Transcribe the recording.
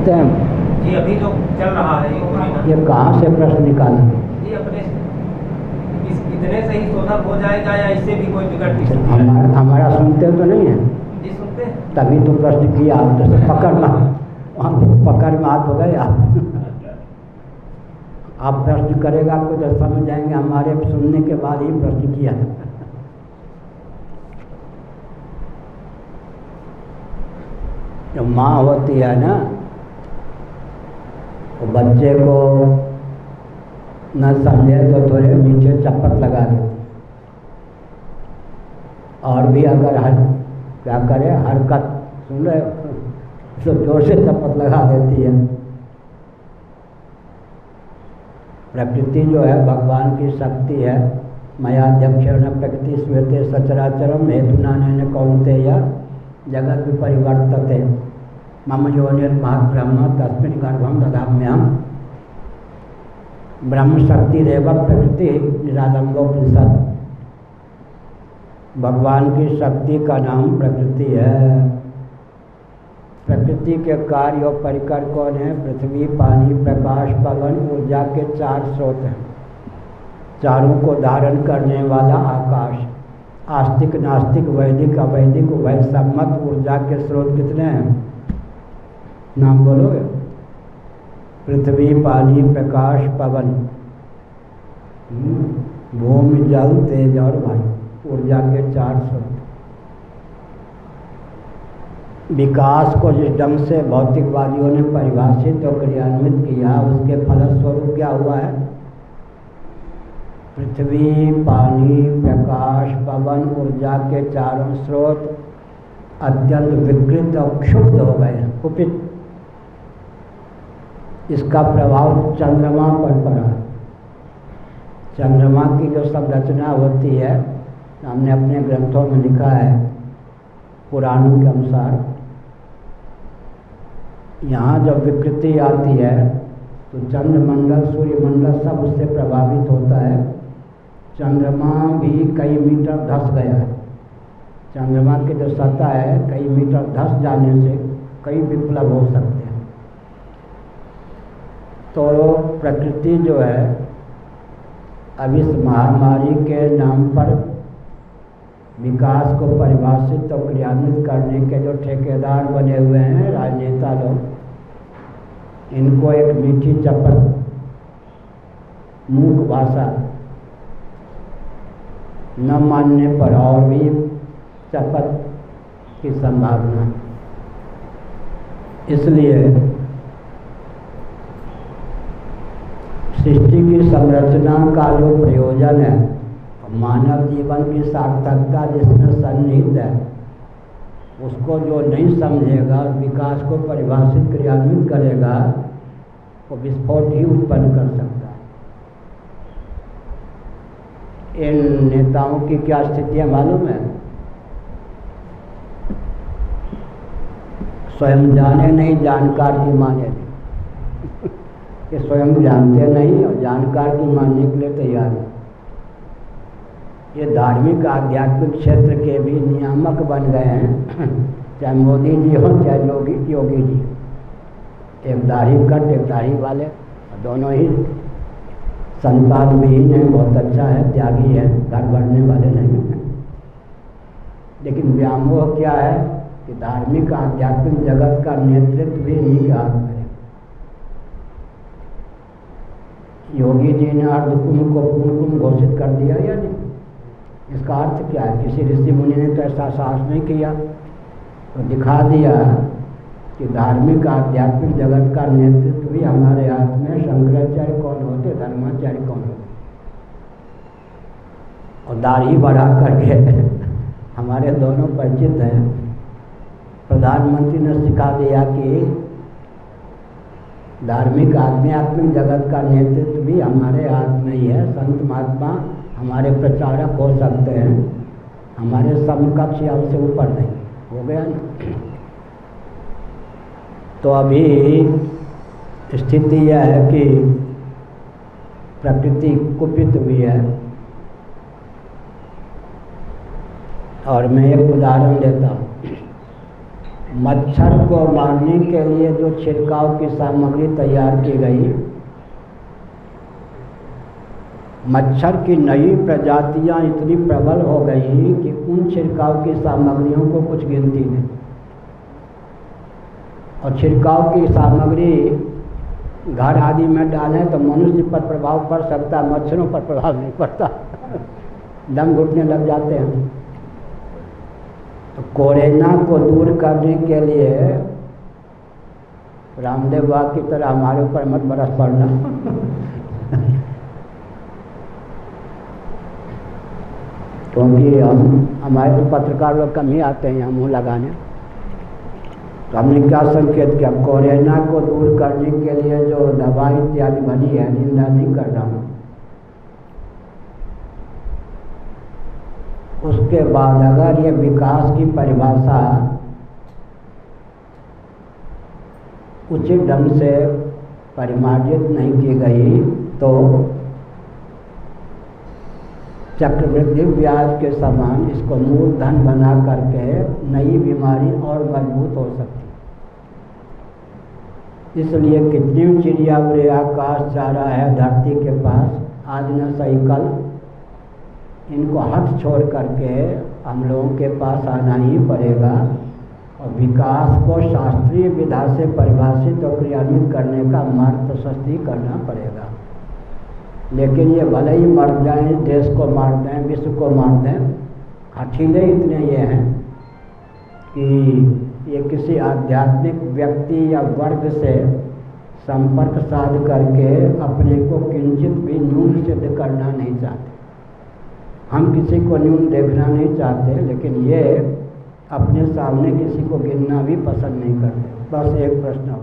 समझते हैं जी अभी जो चल रहा है ये कहाँ से प्रश्न निकाले? जी अपने इतने से ही शोधन हो जाएगा या इससे भी कोई बिगड़ नहीं सकती? हमारा सुनते तो नहीं है? जी सुनते हैं। तभी तो प्रश्न किया, आप तो पकड़ में हाथ हो गए आप प्रश्न करेगा आपको तो समझ जाएंगे, हमारे सुनने के बाद ही प्रश्न किया। जो माँ होती है ना, वो बच्चे को न समझे तो थोड़े नीचे चप्पट लगा देती, और भी अगर क्या करे हरकत सुन रहे तो जोर से चप्पट लगा देती है। प्रकृति जो है भगवान की शक्ति है। मयाध्यक्षेण प्रकृति श्वेते सचराचरम हेतुनानेन कौन्तेय जगत विपरिवर्तते मम योनिर्महत् ब्रह्म तस्मिन् गर्भं दधाम्यहम्। ब्रह्म शक्ति रेव प्रकृति निरालंबोपनिषद। भगवान की शक्ति का नाम प्रकृति है। प्रकृति के कार्य और परिकर कौन है? पृथ्वी, पानी, प्रकाश, पवन, ऊर्जा के 4 स्रोत हैं। चारों को धारण करने वाला आकाश। आस्तिक, नास्तिक, वैदिक, अवैदिक, उभय सम्मत ऊर्जा के स्रोत कितने हैं? नाम बोलोगे? पृथ्वी, पानी, प्रकाश, पवन, भूमि, जल, तेज और वायु, ऊर्जा के 4 स्रोत। विकास को जिस ढंग से भौतिकवादियों ने परिभाषित और क्रियान्वित किया, उसके फलस्वरूप क्या हुआ है? पृथ्वी, पानी, प्रकाश, पवन, ऊर्जा के 4 स्रोत अत्यंत विकृत और क्षुब्ध हो गए, कुपित। इसका प्रभाव चंद्रमा पर पड़ा। चंद्रमा की जो संरचना होती है, हमने अपने ग्रंथों में लिखा है, पुराणों के अनुसार, यहाँ जब विकृति आती है तो चंद्रमंडल, सूर्यमंडल सब उससे प्रभावित होता है। चंद्रमा भी कई मीटर धंस गया है। चंद्रमा की जो सतह है कई मीटर धंस जाने से कई विप्लव हो सकते हैं। तो प्रकृति जो है अब इस महामारी के नाम पर विकास को परिभाषित और क्रियान्वित करने के जो ठेकेदार बने हुए हैं राजनेता लोग, इनको एक मीठी चपट मूक भाषा न मानने पर और भी चपट की संभावना। इसलिए सृष्टि की संरचना का जो प्रयोजन है, मानव जीवन की सार्थकता जिसमें सन्निहित है, उसको जो नहीं समझेगा, विकास को परिभाषित क्रियान्वित करेगा, वो विस्फोट ही उत्पन्न कर सकता है। इन नेताओं की क्या स्थिति है मालूम है? स्वयं जाने नहीं, जानकार की माने नहीं। ये स्वयं जानते नहीं और जानकार की मानने के लिए तैयार है। ये धार्मिक आध्यात्मिक क्षेत्र के भी नियामक बन गए हैं, चाहे मोदी जी हो चाहे योगी जी। एक दाढ़ी कट, एक दाढ़ी वाले, दोनों ही संतान विहीन है, बहुत अच्छा है, त्यागी है, घर बढ़ने वाले नहीं हैं। लेकिन व्यामोह क्या है कि धार्मिक आध्यात्मिक जगत का नेतृत्व भी इन्हीं के हाथ में है। योगी जी ने अर्धकुंभ को पूर्ण कुंभ घोषित कर दिया या नहीं? इसका अर्थ क्या है? किसी ऋषि मुनि ने तो ऐसा साहस नहीं किया, तो दिखा दिया कि धार्मिक आध्यात्मिक जगत का नेतृत्व भी हमारे हाथ में। शंकराचार्य कौन होते, धर्माचार्य कौन होते, और दाढ़ी बढ़ा करके हमारे दोनों परिचित हैं। प्रधानमंत्री ने सिखा दिया कि धार्मिक आध्यात्मिक जगत का नेतृत्व भी हमारे हाथ में ही है। संत महात्मा हमारे प्रचारक हो सकते हैं, हमारे समकक्ष या उससे ऊपर नहीं। हो गया ना? तो अभी स्थिति यह है कि प्रकृति कुपित हुई है। और मैं एक उदाहरण देता हूँ। मच्छर को मारने के लिए जो छिड़काव की सामग्री तैयार की गई, मच्छर की नई प्रजातियां इतनी प्रबल हो गई कि उन छिड़काव की सामग्रियों को कुछ गिनती नहीं। और छिड़काव की सामग्री घर आदि में डालें तो मनुष्य पर प्रभाव पड़ सकता, मच्छरों पर प्रभाव नहीं पड़ता। दम घुटने लग जाते हैं। तो कोरोना को दूर करने के लिए रामदेव बाबा की तरह हमारे ऊपर मत बरस पड़ना। क्योंकि हमारे तो पत्रकार लोग कम ही आते हैं मुँह लगाने। तो हमने क्या संकेत किया, कोरोना को दूर करने के लिए जो दवाई इत्यादि बनी है, निंदा नहीं कर रहा हूँ, उसके बाद अगर ये विकास की परिभाषा उचित ढंग से परिमार्जित नहीं की गई तो चक्रवृद्धि ब्याज के समान इसको मूलधन बना करके नई बीमारी और मजबूत हो सकती। इसलिए कितनी चिड़िया उड़े आकाश चारा है धरती के पास, आज न सही कल इनको हट छोड़ करके हम लोगों के पास आना ही पड़ेगा और विकास को शास्त्रीय विधा से परिभाषित और क्रियान्वित करने का मार्ग प्रशस्ति करना पड़ेगा। लेकिन ये भले ही मर जाएं, देश को मार दें, विश्व को मार दें, हठीले इतने ये हैं कि ये किसी आध्यात्मिक व्यक्ति या वर्ग से संपर्क साध करके अपने को किंचित भी न्यून सिद्ध करना नहीं चाहते। हम किसी को न्यून देखना नहीं चाहते, लेकिन ये अपने सामने किसी को गिनना भी पसंद नहीं करते। बस एक प्रश्न हो।